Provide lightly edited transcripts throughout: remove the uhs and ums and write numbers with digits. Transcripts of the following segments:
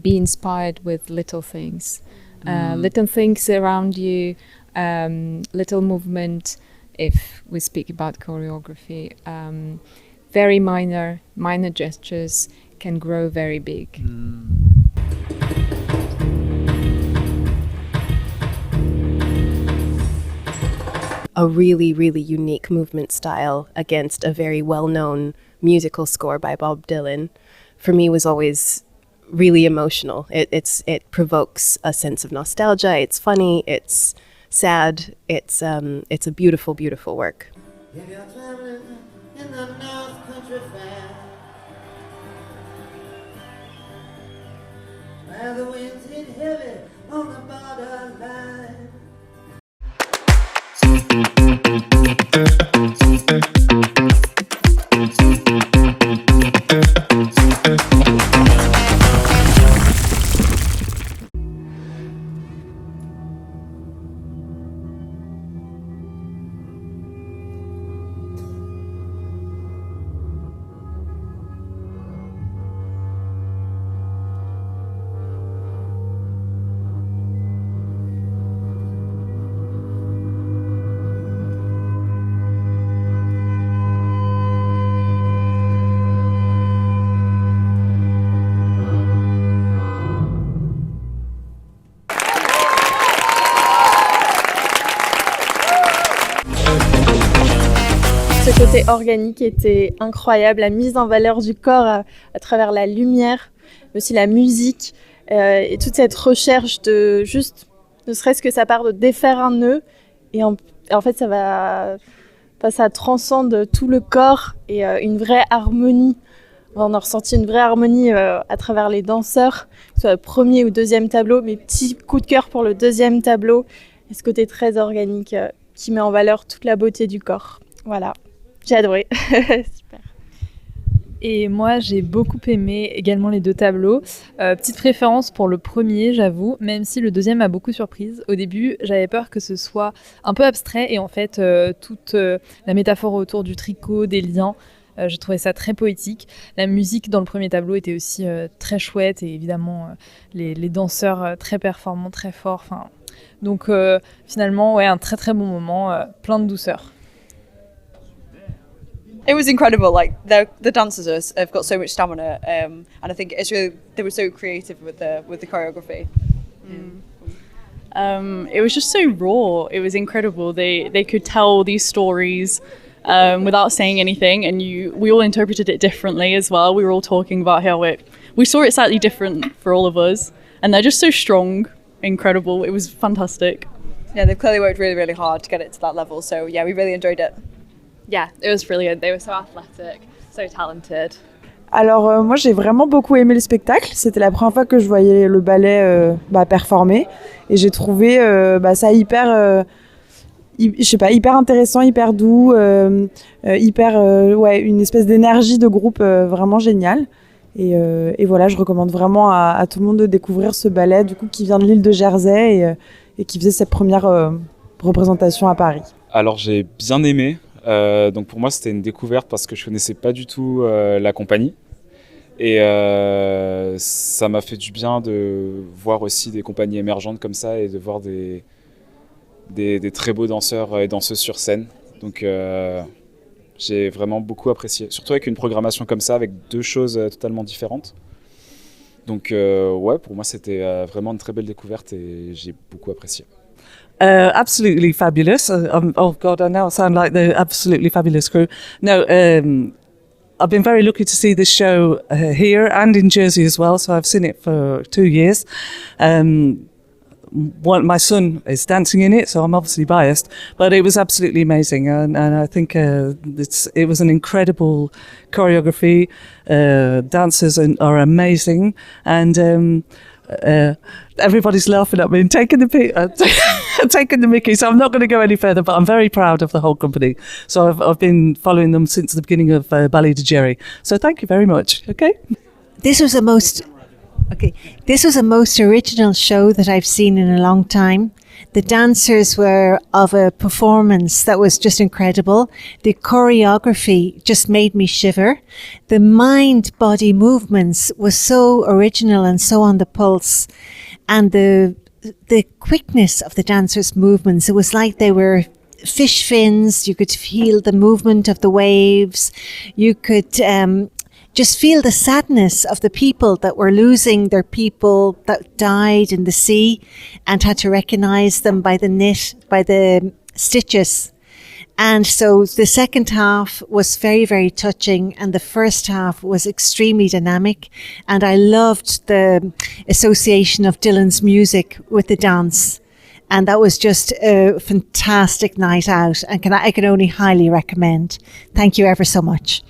Be inspired with little things. Little things around you, little movement, if we speak about choreography. Very minor gestures can grow very big. A really, really unique movement style against a very well-known musical score by Bob Dylan, for me was always really emotional. It provokes a sense of nostalgia. It's funny. It's sad. It's a beautiful, beautiful work. If you're traveling in the North Country Fair, where the winds hit heavy on the borderline. Ce côté organique était incroyable, la mise en valeur du corps à travers la lumière, mais aussi la musique et toute cette recherche de juste, ne serait-ce que ça part de défaire un nœud et en fait ça transcende tout le corps et une vraie harmonie. On a ressenti une vraie harmonie à travers les danseurs, que ce soit le premier ou deuxième tableau, mes petits coups de cœur pour le deuxième tableau et ce côté très organique qui met en valeur toute la beauté du corps. Voilà. J'ai adoré. Super. Et moi, j'ai beaucoup aimé également les deux tableaux. Petite préférence pour le premier, j'avoue, même si le deuxième m'a beaucoup surprise. Au début, j'avais peur que ce soit un peu abstrait et en fait, toute la métaphore autour du tricot, des liens, je trouvais ça très poétique. La musique dans le premier tableau était aussi très chouette et évidemment, les danseurs très performants, très forts. Donc finalement, ouais, un très très bon moment, plein de douceur. It was incredible. Like the dancers have got so much stamina, and I think it's really, they were so creative with the choreography. It was just so raw. It was incredible. They could tell these stories without saying anything, and we all interpreted it differently as well. We were all talking about how we saw it slightly different for all of us, and they're just so strong, incredible. It was fantastic. Yeah, they've clearly worked really, really hard to get it to that level. So yeah, we really enjoyed it. Yeah, it was brilliant. They were so athletic, so talented. Alors moi j'ai vraiment beaucoup aimé le spectacle. C'était la première fois que je voyais le ballet performer et j'ai trouvé ça hyper hyper intéressant, hyper doux, une espèce d'énergie de groupe vraiment géniale. Et voilà, je recommande vraiment à tout le monde de découvrir ce ballet du coup qui vient de l'île de Jersey et qui faisait cette première représentation à Paris. Alors j'ai bien aimé. Donc pour moi c'était une découverte parce que je connaissais pas du tout la compagnie et ça m'a fait du bien de voir aussi des compagnies émergentes comme ça et de voir des très beaux danseurs et danseuses sur scène. Donc j'ai vraiment beaucoup apprécié, surtout avec une programmation comme ça avec deux choses totalement différentes. Donc ouais, pour moi c'était vraiment une très belle découverte et j'ai beaucoup apprécié. Absolutely fabulous. Oh God, I now sound like the absolutely fabulous crew. No, I've been very lucky to see this show here and in Jersey as well. So I've seen it for 2 years. My son is dancing in it, so I'm obviously biased. But it was absolutely amazing, and I think it was an incredible choreography. Dancers are amazing, and everybody's laughing at me and taking the mickey, so I'm not going to go any further, but I'm very proud of the whole company. So I've been following them since the beginning of Ballet de Jerry. So thank you very much. Okay. This was the most original show that I've seen in a long time. The dancers were of a performance that was just incredible. The choreography just made me shiver. The mind-body movements was so original and so on the pulse. And the quickness of the dancers' movements, it was like they were fish fins. You could feel the movement of the waves. You could just feel the sadness of the people that were losing their people that died in the sea and had to recognize them by the stitches. And so the second half was very, very touching, and the first half was extremely dynamic. And I loved the association of Dylan's music with the dance. And that was just a fantastic night out, and I can only highly recommend. Thank you ever so much.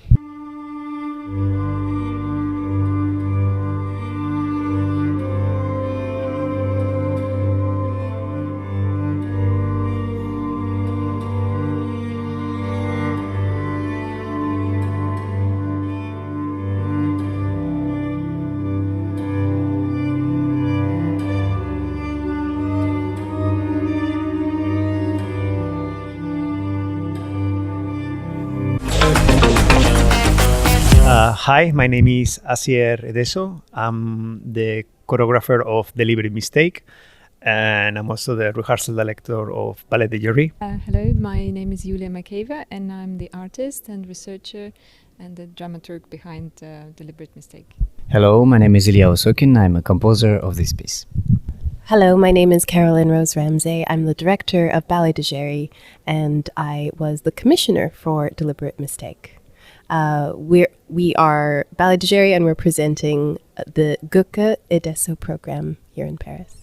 Hi, my name is Asier Edeso. I'm the choreographer of Deliberate Mistake, and I'm also the rehearsal director of Ballet de Jury. Hello, my name is Yulia Makeyeva, and I'm the artist and researcher and the dramaturg behind Deliberate Mistake. Hello, my name is Ilya Osokin. I'm a composer of this piece. Hello, my name is Carolyn Rose Ramsey. I'm the director of Ballet de Jury, and I was the commissioner for Deliberate Mistake. We are Ballet de Jury, and we're presenting the Goecke Edeso program here in Paris.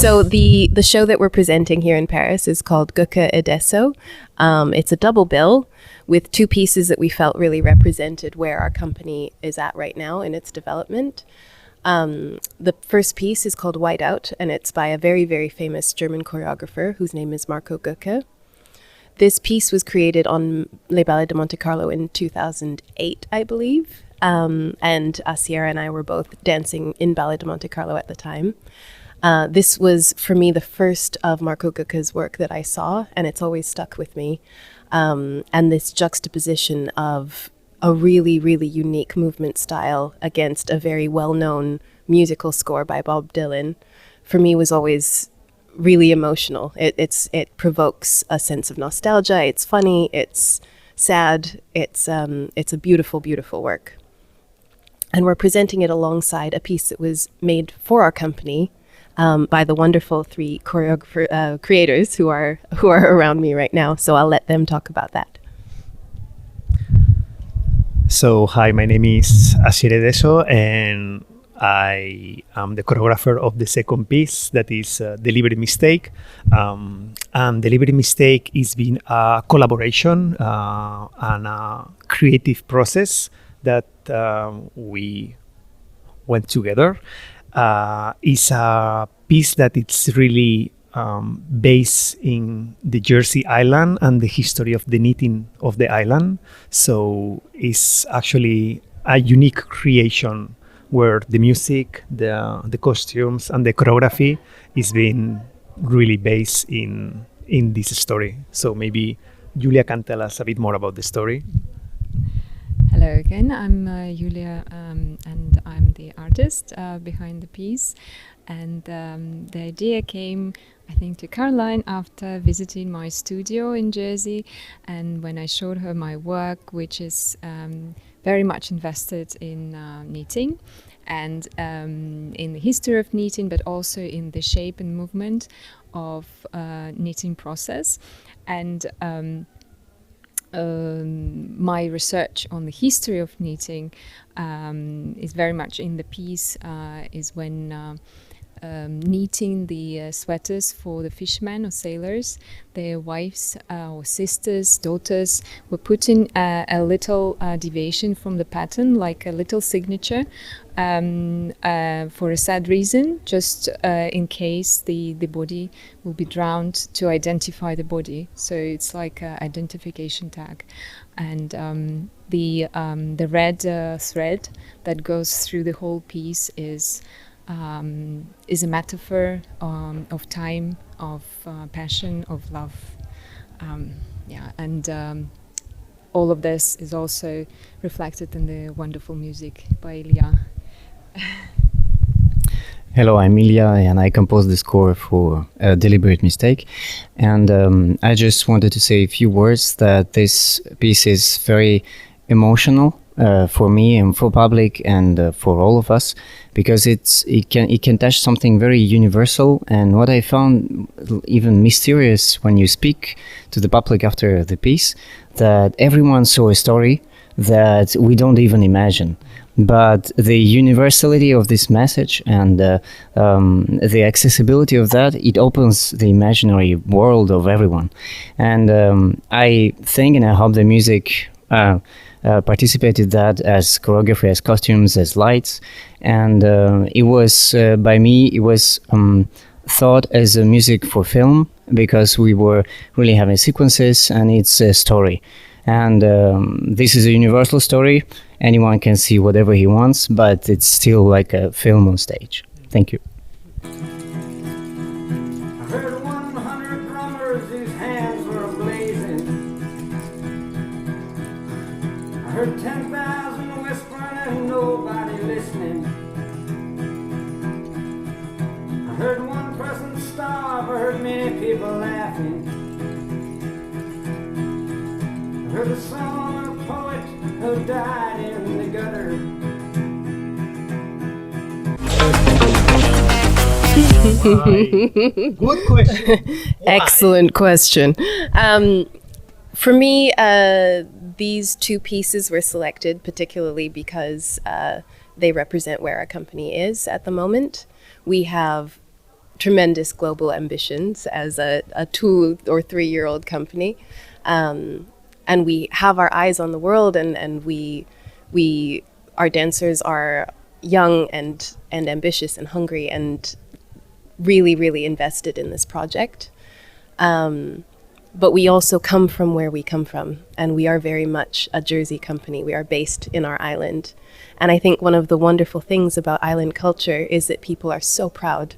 So the show that we're presenting here in Paris is called Goecke Edeso. It's a double bill with two pieces that we felt really represented where our company is at right now in its development. The first piece is called Whiteout, and it's by a very, very famous German choreographer whose name is Marco Goecke. This piece was created on Les Ballets de Monte-Carlo in 2008, I believe. And Asier and I were both dancing in Ballet de Monte-Carlo at the time. This was, for me, the first of Marco Goecke's work that I saw, and it's always stuck with me. And this juxtaposition of a really, really unique movement style against a very well-known musical score by Bob Dylan, for me was always really emotional. It provokes a sense of nostalgia. It's funny. It's sad. It's a beautiful, beautiful work. And we're presenting it alongside a piece that was made for our company by the wonderful three creators who are around me right now. So I'll let them talk about that. So hi, my name is Asier Edeso, and I am the choreographer of the second piece, that is Deliberate Mistake. And Deliberate Mistake is been a collaboration and a creative process that we went together. Is a piece that it's really based in the Jersey Island and the history of the knitting of the island. So it's actually a unique creation where the music, the costumes, and the choreography is being really based in this story. So maybe Yulia can tell us a bit more about the story. Hello again, I'm Yulia, and I'm the artist behind the piece. And the idea came, I think, to Caroline after visiting my studio in Jersey, and when I showed her my work, which is very much invested in knitting and in the history of knitting, but also in the shape and movement of knitting process. And my research on the history of knitting is very much in the piece, is when knitting the sweaters for the fishermen or sailors. Their wives or sisters, daughters were putting a little deviation from the pattern, like a little signature, for a sad reason, just in case the body will be drowned, to identify the body. So it's like an identification tag. And the red thread that goes through the whole piece is a metaphor of time, of passion, of love. And all of this is also reflected in the wonderful music by Yulia. Hello, I'm Yulia, and I composed the score for A Deliberate Mistake. And I just wanted to say a few words that this piece is very emotional for me and for public and for all of us, because it can touch something very universal. And what I found even mysterious when you speak to the public after the piece, that everyone saw a story that we don't even imagine. But the universality of this message and the accessibility of that, it opens the imaginary world of everyone. And I think and I hope the music participated that as choreography, as costumes, as lights. And it was, by me, it was thought as a music for film, because we were really having sequences and it's a story. And this is a universal story. Anyone can see whatever he wants, but it's still like a film on stage. Thank you. I heard 100 drummers whose hands were blazing. I heard 10,000 whispering and nobody listening. I heard one person starve, I heard many people laughing. I heard the song of a poet who died in the gutter. Good question. Excellent question. For me, these two pieces were selected particularly because they represent where our company is at the moment. We have tremendous global ambitions as a 2 or 3 year old company. And we have our eyes on the world, and our dancers are young and ambitious and hungry and really, really invested in this project. But we also come from where we come from, and we are very much a Jersey company. We are based in our island. And I think one of the wonderful things about island culture is that people are so proud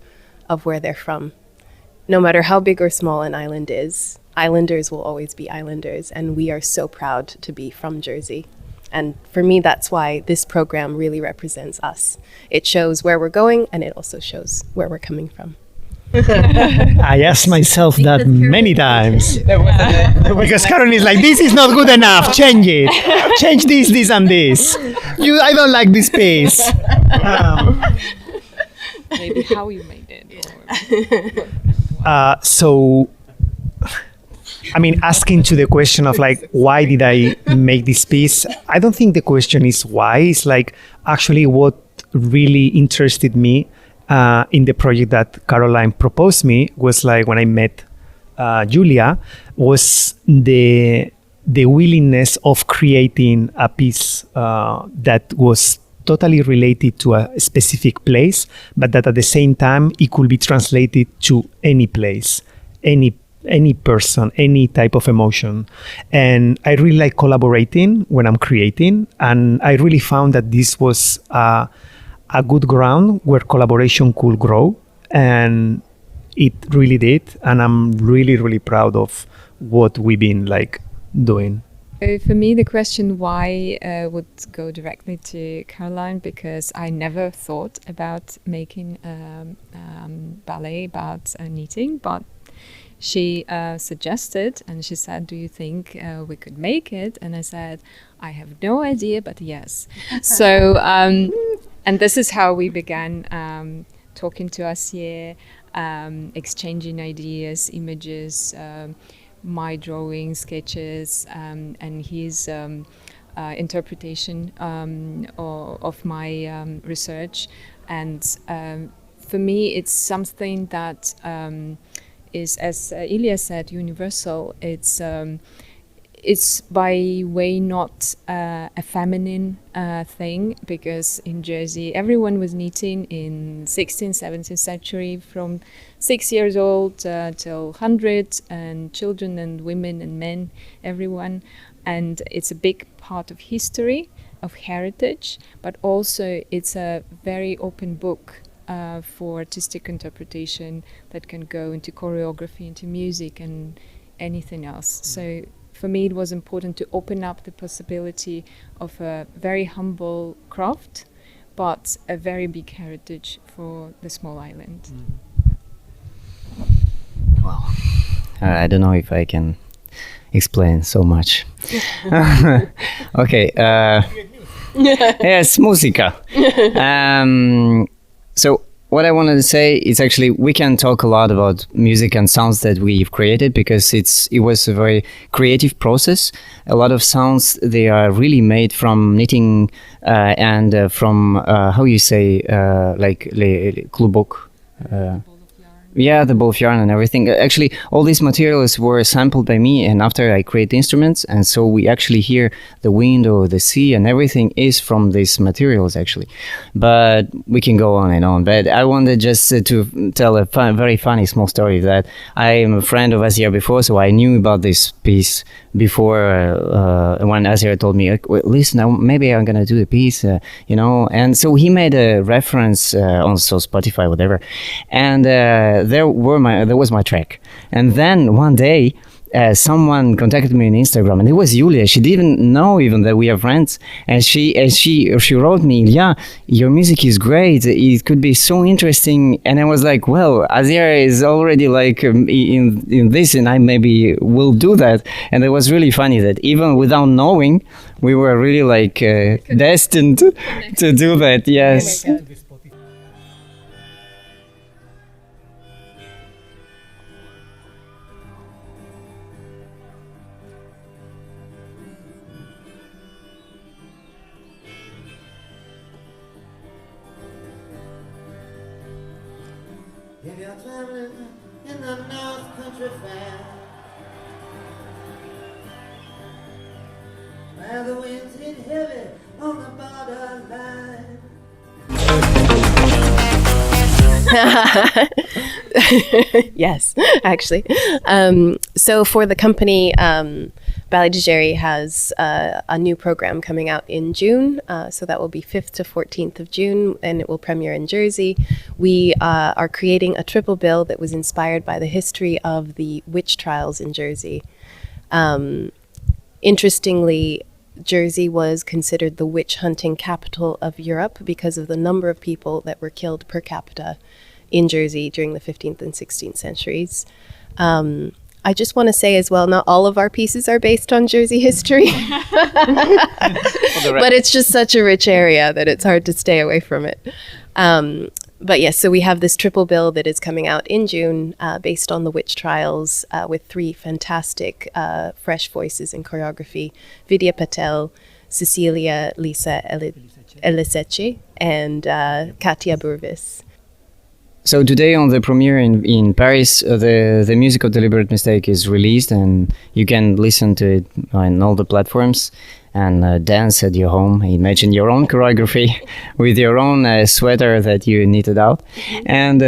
of where they're from. No matter how big or small an island is, islanders will always be islanders, and we are so proud to be from Jersey. And for me, that's why this program really represents us. It shows where we're going, and it also shows where we're coming from. I asked myself that many times. Because Karen is like, this is not good enough, change it. Change this, and this. I don't like this piece. Maybe how you made it. So, I mean, asking to the question of like, why did I make this piece? I don't think the question is why. It's like actually what really interested me in the project that Caroline proposed me was like when I met Yulia, was the willingness of creating a piece that was totally related to a specific place, but that at the same time it could be translated to any place, any person, any type of emotion. And I really like collaborating when I'm creating, and I really found that this was a good ground where collaboration could grow, and it really did. And I'm really, really proud of what we've been like doing. For me, the question why would go directly to Caroline, because I never thought about making ballet about knitting, but she suggested, and she said, do you think we could make it? And I said, I have no idea, but yes. So, and this is how we began talking to Asier, exchanging ideas, images, my drawing, sketches, and his interpretation of my research. And for me, it's something that is, as Ilya said, universal. It's by way not a feminine thing, because in Jersey everyone was knitting in 16th, 17th century from 6 years old till 100, and children and women and men, everyone. And it's a big part of history, of heritage, but also it's a very open book for artistic interpretation that can go into choreography, into music and anything else. So for me, it was important to open up the possibility of a very humble craft, but a very big heritage for the small island. Well, I don't know if I can explain so much. Okay. Yes, musica. So what I wanted to say is actually we can talk a lot about music and sounds that we've created, because it was a very creative process. A lot of sounds, they are really made from knitting and from how you say like les klubok. Yeah, the ball of yarn and everything. Actually, all these materials were sampled by me, and after I create the instruments, and so we actually hear the wind or the sea, and everything is from these materials actually. But we can go on and on. But I wanted just to tell a very funny small story, that I am a friend of Asier before, so I knew about this piece before when Asier told me, listen, maybe I'm gonna do the piece, and so he made a reference on Spotify, whatever, and there was my track. And then one day someone contacted me on Instagram, and it was Yulia. She didn't know even that we are friends, and she wrote me, "Yeah, your music is great. It could be so interesting." And I was like, "Well, Asier is already like in this, and I maybe will do that." And it was really funny that even without knowing, we were really like destined to do that. Yes. Oh my God. If you're traveling in the North Country Fair, where the winds hit heavy on the borderline. Yes, actually. So for the company, Ballet de Géry has a new program coming out in June. So that will be 5th to 14th of June, and it will premiere in Jersey. We are creating a triple bill that was inspired by the history of the witch trials in Jersey. Interestingly, Jersey was considered the witch hunting capital of Europe because of the number of people that were killed per capita in Jersey during the 15th and 16th centuries. I just want to say as well, not all of our pieces are based on Jersey history, but it's just such a rich area that it's hard to stay away from it. But yes, so we have this triple bill that is coming out in June based on the witch trials with 3 fantastic fresh voices in choreography: Vidya Patel, Cecilia Lisa Eliseci, and Katia Burvis. So today on the premiere in Paris, the music of Deliberate Mistake is released, and you can listen to it on all the platforms and dance at your home. Imagine your own choreography with your own sweater that you knitted out. And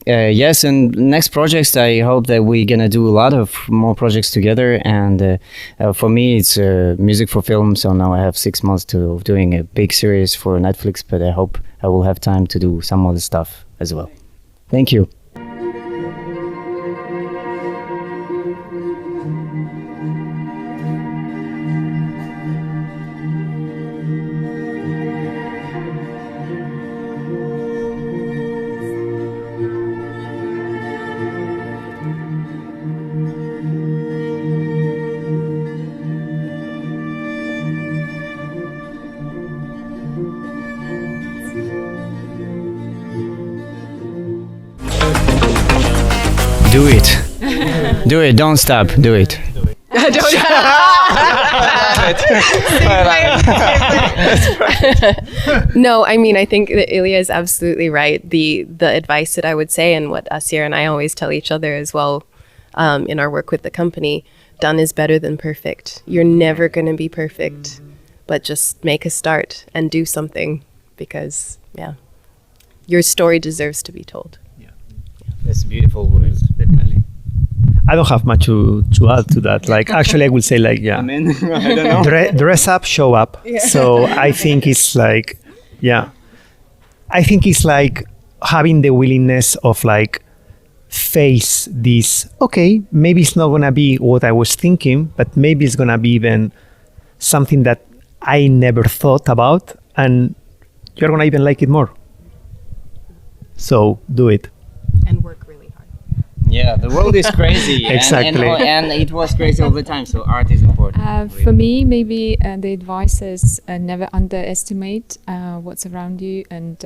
yes, and next projects, I hope that we're gonna do a lot of more projects together. And for me, it's music for film. So now I have 6 months to doing a big series for Netflix, but I hope I will have time to do some other stuff as well. Thank you. Do it. Do it. Don't stop. Do it. No, I mean, I think that Ilya is absolutely right. The advice that I would say, and what Asier and I always tell each other as well, in our work with the company, done is better than perfect. You're never going to be perfect, but just make a start and do something, because your story deserves to be told. That's beautiful words, definitely. I don't have much to add to that. Like, actually, I would say, like, yeah, Amen. I don't know. dress up, show up. So I think it's like, I think it's like having the willingness of like face this. Okay, maybe it's not gonna be what I was thinking, but maybe it's gonna be even something that I never thought about, and you're gonna even like it more. So do it. And work really hard. Yeah, the world is crazy. Exactly. And it was crazy all the time, so art is important. For me, maybe the advice is never underestimate what's around you, and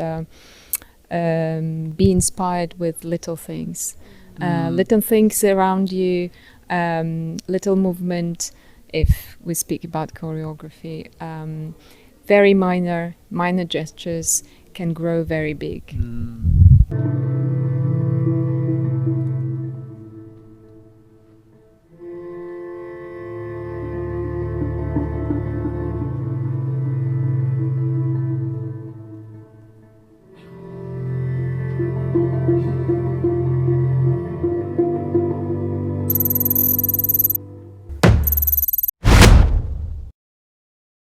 be inspired with little things. Little things around you, little movement, if we speak about choreography, very minor gestures can grow very big.